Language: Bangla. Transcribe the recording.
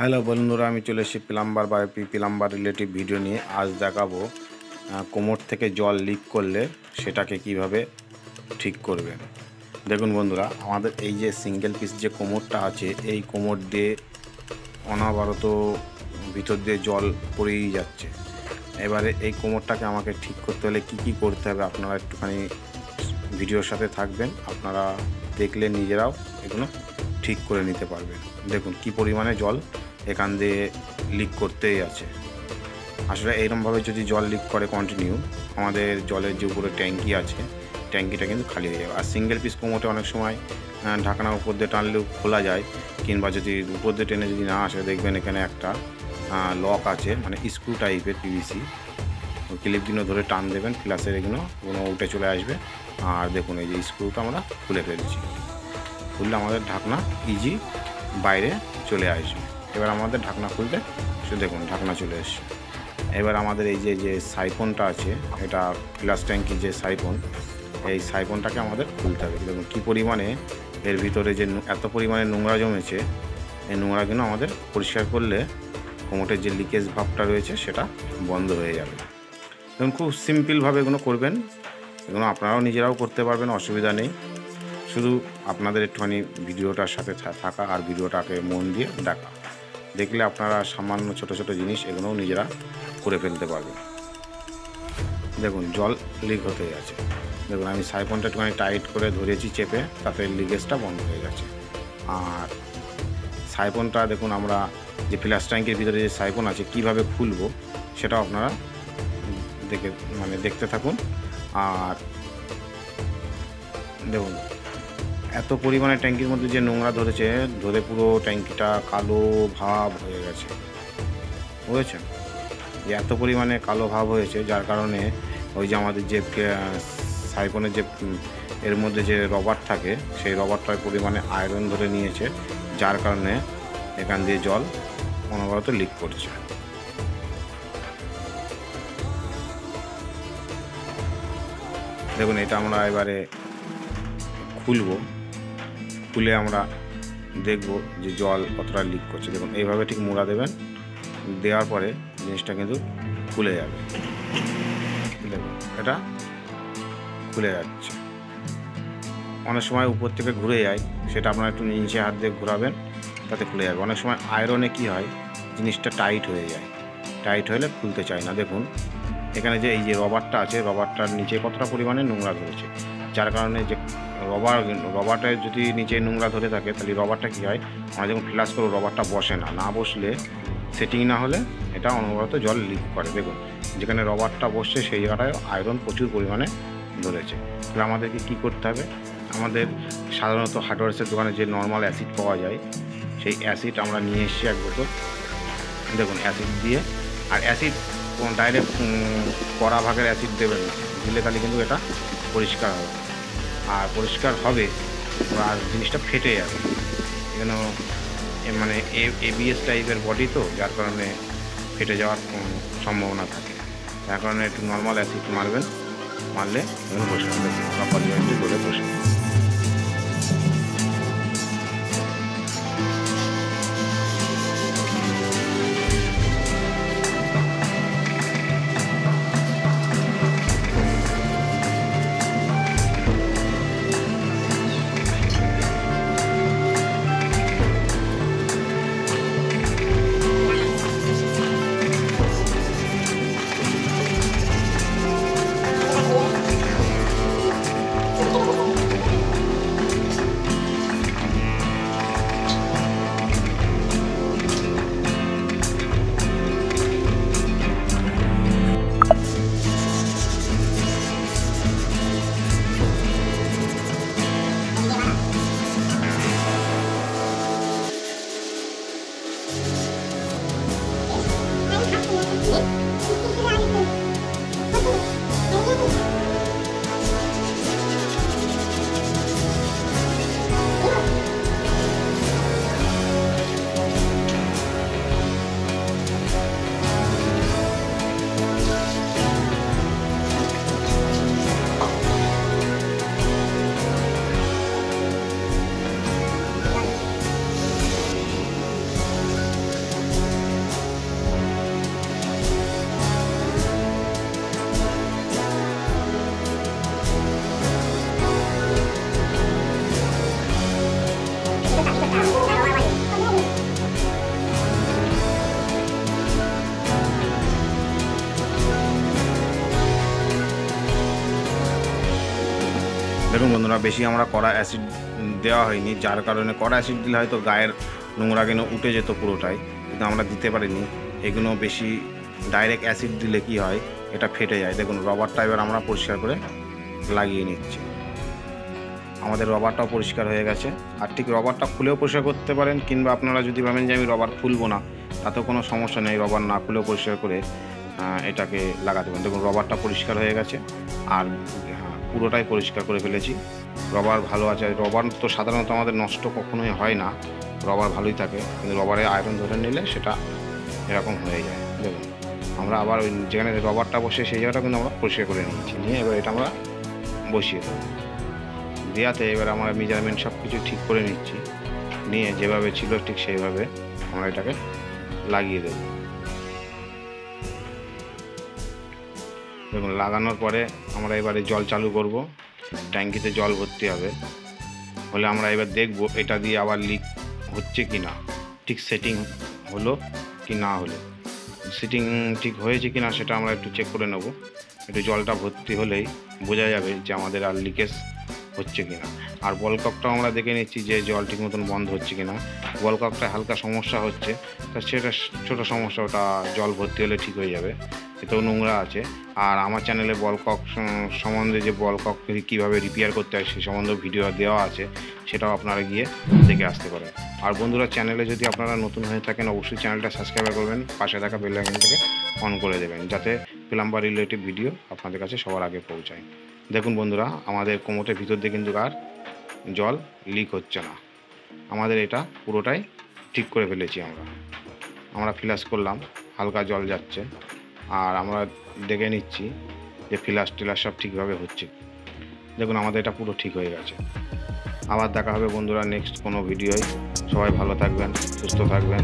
হ্যালো বন্ধুরা, আমি চলে এসেছি প্লাম্বার বা প্লাম্বার রিলেটিভ ভিডিও নিয়ে। আজ দেখাবো কোমর থেকে জল লিক করলে সেটাকে কিভাবে ঠিক করবেন। দেখুন বন্ধুরা, আমাদের এই যে সিঙ্গেল পিস যে কোমরটা আছে, এই কোমর দিয়ে অনবরত ভিতর দিয়ে জল পড়েই যাচ্ছে। এবারে এই কোমরটাকে আমাকে ঠিক করতে হলে কি করতে হবে, আপনারা একটুখানি ভিডিওর সাথে থাকবেন। আপনারা দেখলে নিজেরাও এগুলো ঠিক করে নিতে পারবেন। দেখুন কি পরিমাণে জল এখান দিয়ে লিক করতেই আছে। আসলে এইরকমভাবে যদি জল লিক করে কন্টিনিউ, আমাদের জলের যে উপরে ট্যাঙ্কি আছে, ট্যাঙ্কিটা কিন্তু খালি হয়ে যাবে। আর সিঙ্গেল পিস কোমোটে অনেক সময় ঢাকনা উপর দিয়ে টানলেও খোলা যায়, কিংবা যদি উপর দিয়ে টেনে যদি না আসে, দেখবেন এখানে একটা লক আছে, মানে স্ক্রু টাইপের পিভিসি। ক্লিপ দিনও ধরে টান দেবেন, প্লাসের এগুলো উঠে চলে আসবে। আর দেখুন এই যে স্ক্রুটা আমরা খুলে ফেলছি, খুললে আমাদের ঢাকনা ইজি বাইরে চলে আসবে। এবার আমাদের ঢাকনা খুলতে দেখুন ঢাকনা চলে এসছে। এবার আমাদের এই যে সাইফনটা আছে, এটা প্লাস ট্যাঙ্কির যে সাইফন, এই সাইফনটাকে আমাদের খুলতে হবে। দেখুন কী পরিমাণে এর ভিতরে যে এত পরিমাণে নোংরা জমেছে, এই নোংরাগুলো আমাদের পরিষ্কার করলে কোমোটের যে লিকেজ ভাবটা রয়েছে সেটা বন্ধ হয়ে যাবে। দেখুন খুব সিম্পলভাবে এগুলো করবেন, এগুলো আপনারাও নিজেরাও করতে পারবেন, অসুবিধা নেই। শুধু আপনাদের একটুখানি ভিডিওটার সাথে থাকা আর ভিডিওটাকে মন দিয়ে দেখা, দেখলে আপনারা সামান্য ছোট ছোট জিনিস এগুলোও নিজেরা করে ফেলতে পারবেন। দেখুন জল লিক হতে গেছে। দেখুন আমি সাইফনটা একটুখানি টাইট করে ধরেছি চেপে, তাতে লিকেজটা বন্ধ হয়ে গেছে। আর সাইফনটা দেখুন, আমরা যে ফ্ল্যাশ ট্যাঙ্কের ভিতরে যে সাইফন আছে কীভাবে খুলবো সেটাও আপনারা দেখতে থাকুন। আর দেখুন এত পরিমাণে ট্যাঙ্কির মধ্যে যে নোংরা ধরে পুরো ট্যাঙ্কিটা কালো ভাব হয়ে গেছে, বুঝেছেন? যে এত পরিমাণে কালো ভাব হয়েছে, যার কারণে ওই যে আমাদের যে সাইফনের যে এর মধ্যে যে রবার থাকে, সেই রবারটার পরিমাণে আয়রন ধরে নিয়েছে, যার কারণে এখান দিয়ে জল অনবরত লিক করছে। দেখুন এটা আমরা এবারে খুলে আমরা দেখব যে জল কতটা লিক করছে। দেখুন এইভাবে ঠিক মোড়া দেবেন, দেওয়ার পরে জিনিসটা কিন্তু খুলে যাবে। দেখুন এটা খুলে যাচ্ছে। অনেক সময় উপর থেকে ঘুরে যায়, সেটা আপনারা একটু নিচে হাত দিয়ে ঘোরাবেন, তাতে খুলে যাবে। অনেক সময় আয়রনে কি হয়, জিনিসটা টাইট হয়ে যায়, টাইট হলে খুলতে চায় না। দেখুন এখানে যে এই যে রবারটা আছে, রবারটার নিচে কতটা পরিমাণে নোংরা ধরেছে, যার কারণে যে রবারটায় যদি নিচে নোংরা ধরে থাকে, তাহলে রবারটা কী হয়, আমরা যখন ফ্লাশ করবো রবারটা বসে না বসলে, সেটিং না হলে এটা অনবরত জল লিক করে। দেখুন যেখানে রবারটা বসছে সেই জায়গাটায় আয়রন প্রচুর পরিমাণে ধরেছে। তাহলে আমাদেরকে কী করতে হবে, আমাদের সাধারণত হার্ডওয়্যার্সের দোকানে যে নর্মাল অ্যাসিড পাওয়া যায়, সেই অ্যাসিড আমরা নিয়ে এসেছি এক বোতল। দেখুন অ্যাসিড দিয়ে, আর অ্যাসিড ডাইরেক্ট কড়া ভাগের অ্যাসিড দেবেন, দিলে তাহলে কিন্তু এটা পরিষ্কার হবে। আর পরিষ্কার হবে আর জিনিসটা ফেটে যাবে। এখানে মানে এবিএস টাইপের বডি তো, যার কারণে ফেটে যাওয়ার সম্ভাবনা থাকে। যার কারণে একটু নর্মাল অ্যাসিড মারলে এখানে বসে যাবে, রবার জয়েন্টে ধরে বসে। দেখুন বন্ধুরা, বেশি আমরা কড়া অ্যাসিড দেওয়া হয়নি, যার কারণে কড়া অ্যাসিড দিলে হয়তো গায়ের নোংরাগুলো উঠে যেত পুরোটাই, কিন্তু আমরা দিতে পারিনি। এগুলো বেশি ডাইরেক্ট অ্যাসিড দিলে কি হয়, এটা ফেটে যায়। দেখুন রবারটা এবার আমরা পরিষ্কার করে লাগিয়ে নিচ্ছি। আমাদের রবারটাও পরিষ্কার হয়ে গেছে। আর ঠিক রবারটা খুলেও পরিষ্কার করতে পারেন, কিংবা আপনারা যদি ভাবেন যে আমি রবার খুলবো না, তাতেও কোনো সমস্যা নেই, রবার না খুলেও পরিষ্কার করে এটাকে লাগাতে পারেন। দেখুন রবারটা পরিষ্কার হয়ে গেছে, আর পুরোটাই পরিষ্কার করে ফেলেছি। রবার ভালো আছে। রবার তো সাধারণত আমাদের নষ্ট কখনোই হয় না, রবার ভালোই থাকে, কিন্তু রবারে আয়রন ধরে নিলে সেটা এরকম হয়ে যায়। দেখুন আমরা আবার ওই যেখানে রবারটা বসে সেই জায়গাটা কিন্তু আমরা পরিষ্কার করে নিয়েছি, নিয়ে এবার এটা আমরা বসিয়ে দেবো। দেওয়াতে এবার আমরা মেজারমেন্ট সব কিছু ঠিক করে নিচ্ছি, নিয়ে যেভাবে ছিল ঠিক সেইভাবে আমরা এটাকে লাগিয়ে দেব। দেখুন লাগানোর পরে আমরা এবারে জল চালু করব, ট্যাঙ্কিতে জল ভর্তি হবে, হলে আমরা এবার দেখব এটা দিয়ে আবার লিক হচ্ছে কি না, ঠিক সেটিং হলো কি না হলো। সেটিং ঠিক হয়েছে কি না সেটা আমরা একটু চেক করে নেব। একটু জলটা ভর্তি হলেই বোঝা যাবে যে আমাদের আর লিকেজ হচ্ছে কি না। আর বলককটাও আমরা দেখে নিচ্ছি যে জল ঠিক মতন বন্ধ হচ্ছে কি না। বলককটা হালকা সমস্যা হচ্ছে, তা সেটা ছোটো সমস্যা, ওটা জল ভর্তি হলে ঠিক হয়ে যাবে, এতেও নোংরা আছে। আর আমার চ্যানেলে বলকক সম্বন্ধে, যে বলকক কীভাবে রিপেয়ার করতে হয় সেই সম্বন্ধে ভিডিও দেওয়া আছে, সেটাও আপনারা গিয়ে দেখে আসতে পারেন। আর বন্ধুরা, চ্যানেলে যদি আপনারা নতুন হয়ে থাকেন অবশ্যই চ্যানেলটা সাবস্ক্রাইব করবেন, পাশে থাকা বেল আইকনটাকে অন করে দেবেন, যাতে প্লাম্বার রিলেটিভ ভিডিও আপনাদের কাছে সবার আগে পৌঁছায়। দেখুন বন্ধুরা, আমাদের কোমরের ভিতর দিয়ে কিন্তু আর জল লিক হচ্ছে না। আমাদের এটা পুরোটাই ঠিক করে ফেলেছি। আমরা ফ্লাশ করলাম, হালকা জল যাচ্ছে, আর আমরা দেখে নিচ্ছি যে ফ্লাশ টিলাশ সব ঠিকভাবে হচ্ছে। দেখুন আমাদের এটা পুরো ঠিক হয়ে গেছে। আবার দেখা হবে বন্ধুরা নেক্সট কোনো ভিডিওয়। সবাই ভালো থাকবেন, সুস্থ থাকবেন।